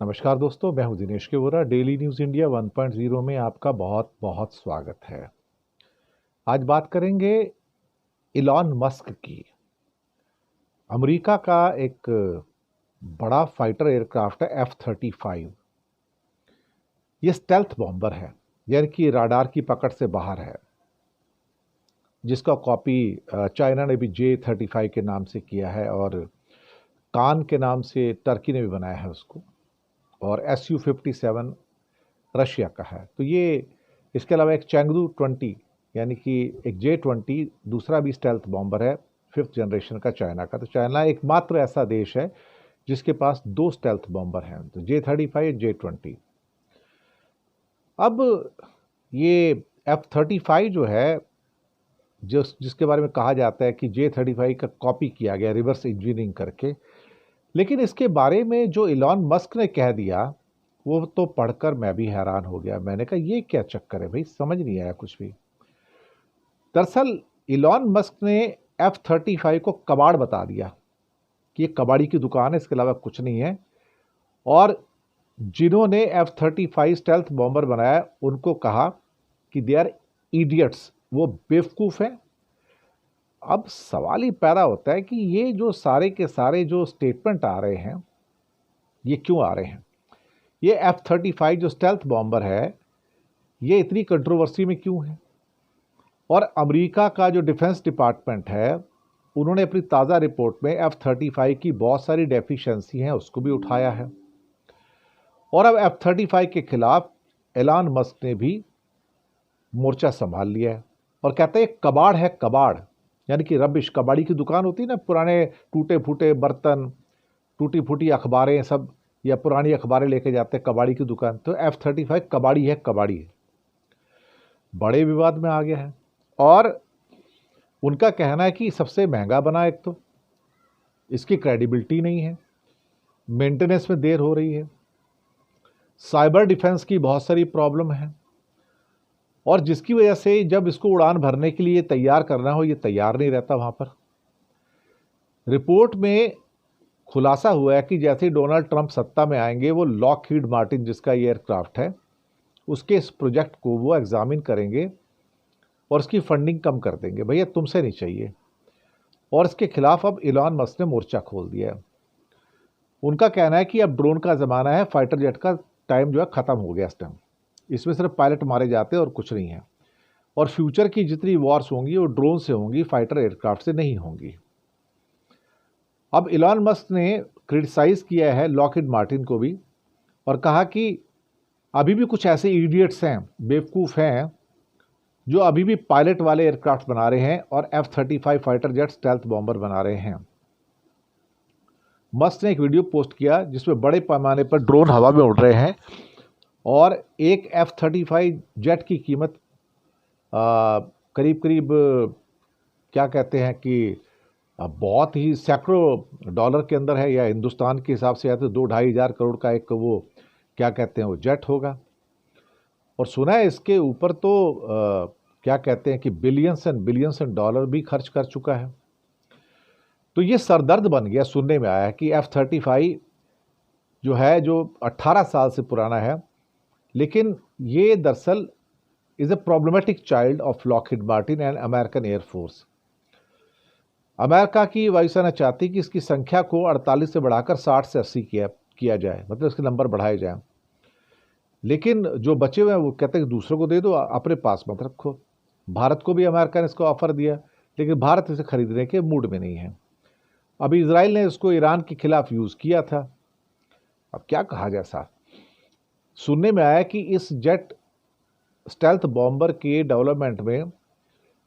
नमस्कार दोस्तों, मैं हूं दिनेश के वोरा। डेली न्यूज़ इंडिया 1.0 में आपका बहुत बहुत स्वागत है। आज बात करेंगे इलॉन मस्क की। अमेरिका का एक बड़ा फाइटर एयरक्राफ्ट है F-35। ये स्टेल्थ बॉम्बर है, यानी कि राडार की पकड़ से बाहर है, जिसका कॉपी चाइना ने भी J-35 के नाम से किया है और कान के नाम से टर्की ने भी बनाया है उसको, और Su-57 रशिया का है। तो ये इसके अलावा एक चैंगदू 20 यानी कि एक J-20 दूसरा भी स्टेल्थ बॉम्बर है, 5th जनरेशन का चाइना का। तो चाइना एकमात्र ऐसा देश है जिसके पास दो स्टेल्थ बॉम्बर हैं, तो J-35 J-20। अब ये F-35 जो है, जिसके बारे में कहा जाता है कि J-35 का कॉपी किया गया रिवर्स इंजीनियरिंग करके, लेकिन इसके बारे में जो इलॉन मस्क ने कह दिया वो तो पढ़कर मैं भी हैरान हो गया। मैंने कहा ये क्या चक्कर है भाई, समझ नहीं आया कुछ भी। दरअसल इलॉन मस्क ने F-35 को कबाड़ बता दिया कि ये कबाड़ी की दुकान है, इसके अलावा कुछ नहीं है। और जिन्होंने F-35 स्टेल्थ बॉम्बर बनाया उनको कहा कि दे आर इडियट्स, वो बेवकूफ़ हैं। अब सवाल ही पैदा होता है कि ये जो सारे के सारे जो स्टेटमेंट आ रहे हैं, ये क्यों आ रहे हैं? ये F-35 जो स्टेल्थ बॉम्बर है, ये इतनी कंट्रोवर्सी में क्यों है? और अमेरिका का जो डिफेंस डिपार्टमेंट है, उन्होंने अपनी ताज़ा रिपोर्ट में F-35 की बहुत सारी डेफिशिएंसी हैं उसको भी उठाया है। और अब F-35 के खिलाफ एलन मस्क ने भी मोर्चा संभाल लिया है और कहते हैं कबाड़ है, कबाड़ यानी कि रबिश। कबाड़ी की दुकान होती है ना, पुराने टूटे फूटे बर्तन, टूटी फूटी अखबारें सब, या पुरानी अखबारें लेके जाते हैं कबाड़ी की दुकान। तो F-35 कबाड़ी है, कबाड़ी है। बड़े विवाद में आ गया है और उनका कहना है कि सबसे महंगा बना, एक तो इसकी क्रेडिबिलिटी नहीं है, मेंटेनेंस में देर हो रही है, साइबर डिफेंस की बहुत सारी प्रॉब्लम है, और जिसकी वजह से जब इसको उड़ान भरने के लिए तैयार करना हो, ये तैयार नहीं रहता वहाँ पर। रिपोर्ट में खुलासा हुआ है कि जैसे ही डोनाल्ड ट्रंप सत्ता में आएंगे, वो लॉकहीड मार्टिन जिसका ये एयरक्राफ्ट है, उसके इस प्रोजेक्ट को वो एग्जामिन करेंगे और उसकी फंडिंग कम कर देंगे। भैया तुमसे नहीं चाहिए। और इसके खिलाफ अब इलॉन मस्क ने मोर्चा खोल दिया है। उनका कहना है कि अब ड्रोन का ज़माना है, फाइटर जेट का टाइम जो है ख़त्म हो गया इस टाइम। इसमें सिर्फ पायलट मारे जाते हैं और कुछ नहीं है। और फ्यूचर की जितनी वॉर्स होंगी वो ड्रोन से होंगी, फाइटर एयरक्राफ्ट से नहीं होंगी। अब इलॉन मस्क ने क्रिटिसाइज़ किया है लॉकहीड मार्टिन को भी और कहा कि अभी भी कुछ ऐसे इडियट्स हैं, बेवकूफ़ हैं, जो अभी भी पायलट वाले एयरक्राफ्ट बना रहे हैं और F-35 fighter jet stealth bomber बना रहे हैं। मस्क ने एक वीडियो पोस्ट किया जिसमें बड़े पैमाने पर ड्रोन हवा में उड़ रहे हैं और एक F-35 जेट की कीमत करीब करीब क्या कहते हैं कि बहुत ही सैकड़ों डॉलर के अंदर है, या हिंदुस्तान के हिसाब से है तो 2-2.5 हज़ार करोड़ का एक वो क्या कहते हैं वो जेट होगा। और सुना है इसके ऊपर तो क्या कहते हैं कि बिलियंस एंड डॉलर भी खर्च कर चुका है। तो ये सरदर्द बन गया, सुनने में आया है कि F-35 जो है, जो 18 साल से पुराना है, लेकिन ये दरअसल is a problematic child of Lockheed Martin and American air force. America की वायुसेना चाहती कि इसकी संख्या को 48 से बढ़ाकर 60 से 80 किया जाए, मतलब इसके नंबर बढ़ाए जाएं। लेकिन जो बचे हुए हैं वो कहते हैं कि दूसरों को दे दो, अपने पास मत रखो। भारत को भी अमेरिका ने इसको ऑफर दिया, लेकिन भारत इसे खरीदने के मूड में नहीं है। अभी इजराइल ने इसको ईरान के खिलाफ यूज़ किया था। अब क्या कहा जाए साहब, सुनने में आया कि इस जेट स्टेल्थ बॉम्बर के डेवलपमेंट में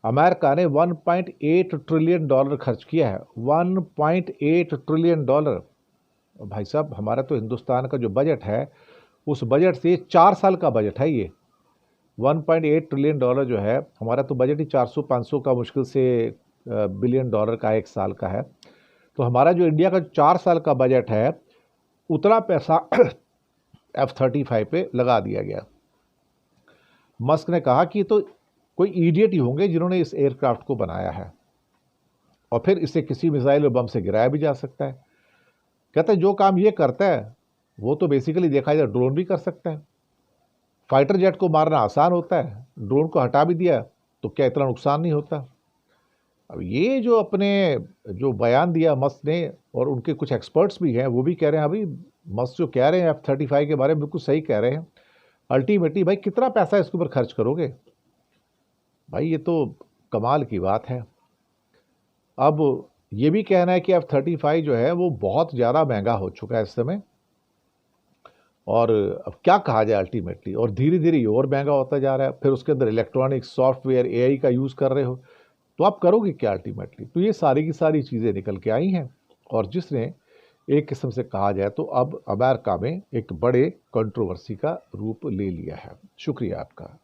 अमेरिका ने $1.8 ट्रिलियन खर्च किया है। $1.8 ट्रिलियन। भाई साहब, हमारा तो हिंदुस्तान का जो बजट है, उस बजट से 4 साल का बजट है ये। $1.8 ट्रिलियन जो है, हमारा तो बजट ही 400-500 का मुश्किल से बिलियन डॉलर का एक साल का है। तो हमारा जो इंडिया का 4 साल का बजट है, उतना पैसा F-35 पे लगा दिया गया। मस्क ने कहा कि तो कोई इडियट ही होंगे जिन्होंने इस एयरक्राफ्ट को बनाया है, और फिर इसे किसी मिसाइल और बम से गिराया भी जा सकता है। कहते हैं जो काम ये करता है वो तो बेसिकली देखा जाए ड्रोन भी कर सकते हैं। फाइटर जेट को मारना आसान होता है, ड्रोन को हटा भी दिया तो क्या इतना नुकसान नहीं होता। अब ये जो अपने जो बयान दिया मस्क ने, और उनके कुछ एक्सपर्ट्स भी हैं वो भी कह रहे हैं, अभी मस्क जो कह रहे हैं F-35 के बारे में बिल्कुल सही कह रहे हैं। अल्टीमेटली भाई कितना पैसा इसके ऊपर खर्च करोगे, भाई ये तो कमाल की बात है। अब ये भी कहना है कि F-35 जो है वो बहुत ज़्यादा महंगा हो चुका है इस समय, और अब क्या कहा जाए अल्टीमेटली, और धीरे धीरे ये और महंगा होता जा रहा है। फिर उसके अंदर इलेक्ट्रॉनिक सॉफ्टवेयर AI का यूज़ कर रहे हो, तो आप करोगे क्या अल्टीमेटली। तो ये सारी की सारी चीज़ें निकल के आई हैं, और जिसने एक किस्म से कहा जाए तो अब अमेरिका में एक बड़े कंट्रोवर्सी का रूप ले लिया है। शुक्रिया आपका।